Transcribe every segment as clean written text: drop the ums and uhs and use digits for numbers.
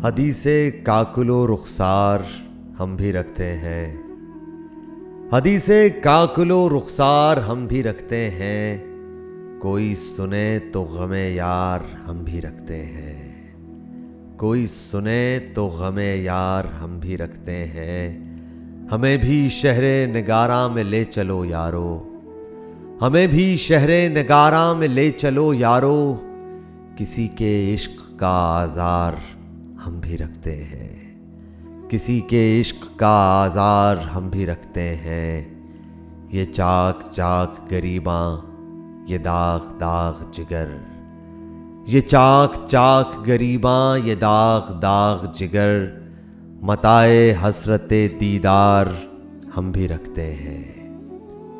حدیث کاکل و رخسار ہم بھی رکھتے ہیں، حدیث کاکل و رخسار ہم بھی رکھتے ہیں، کوئی سنے تو غم یار ہم بھی رکھتے ہیں، کوئی سنے تو غم یار ہم بھی رکھتے ہیں، ہمیں بھی شہر نگاراں میں لے چلو یارو، ہمیں بھی شہر نگاراں میں لے چلو یارو، کسی کے عشق کا آزار ہم بھی رکھتے ہیں، کسی کے عشق کا آزار ہم بھی رکھتے ہیں، یہ چاک چاک گریباں یہ داغ داغ جگر، یہ چاک چاک گریباں یہ داغ داغ جگر، متاع حسرت دیدار ہم بھی رکھتے ہیں،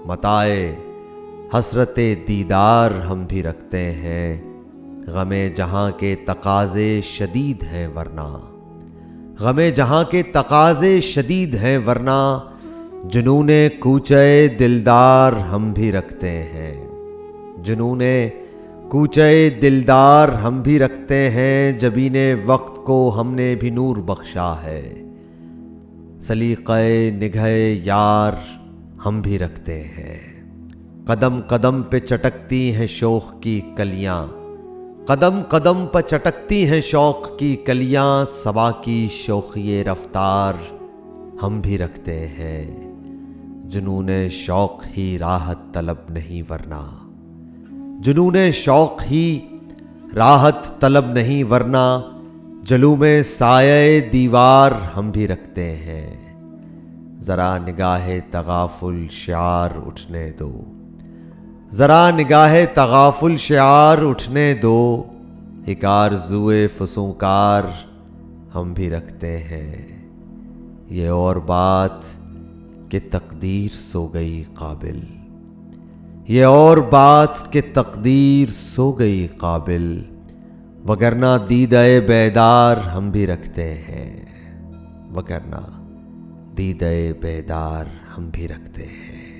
متاع حسرت دیدار ہم بھی رکھتے ہیں، غم جہاں کے تقاضے شدید ہیں ورنہ، غم جہاں کے تقاضے شدید ہیں ورنہ، جنون کوچے دلدار ہم بھی رکھتے ہیں، جنون کوچے دلدار ہم بھی رکھتے ہیں، جبین وقت کو ہم نے بھی نور بخشا ہے، سلیقہ نگہ یار ہم بھی رکھتے ہیں، قدم قدم پہ چٹکتی ہیں شوق کی کلیاں، قدم قدم پہ چٹکتی ہیں شوق کی کلیاں، صبا کی شوخی رفتار ہم بھی رکھتے ہیں، جنون شوق ہی راحت طلب نہیں ورنہ، جنون شوق ہی راحت طلب نہیں ورنہ، جلوم سایہ دیوار ہم بھی رکھتے ہیں، ذرا نگاہ تغافل شعار اٹھنے دو، ذرا نگاہ تغافل شعار اٹھنے دو، ایک آرزوئے فسونکار ہم بھی رکھتے ہیں، یہ اور بات کہ تقدیر سو گئی قابل، یہ اور بات کہ تقدیر سو گئی قابل، وگرنہ دیدہ بیدار ہم بھی رکھتے ہیں، وگرنہ دیدہ بیدار ہم بھی رکھتے ہیں۔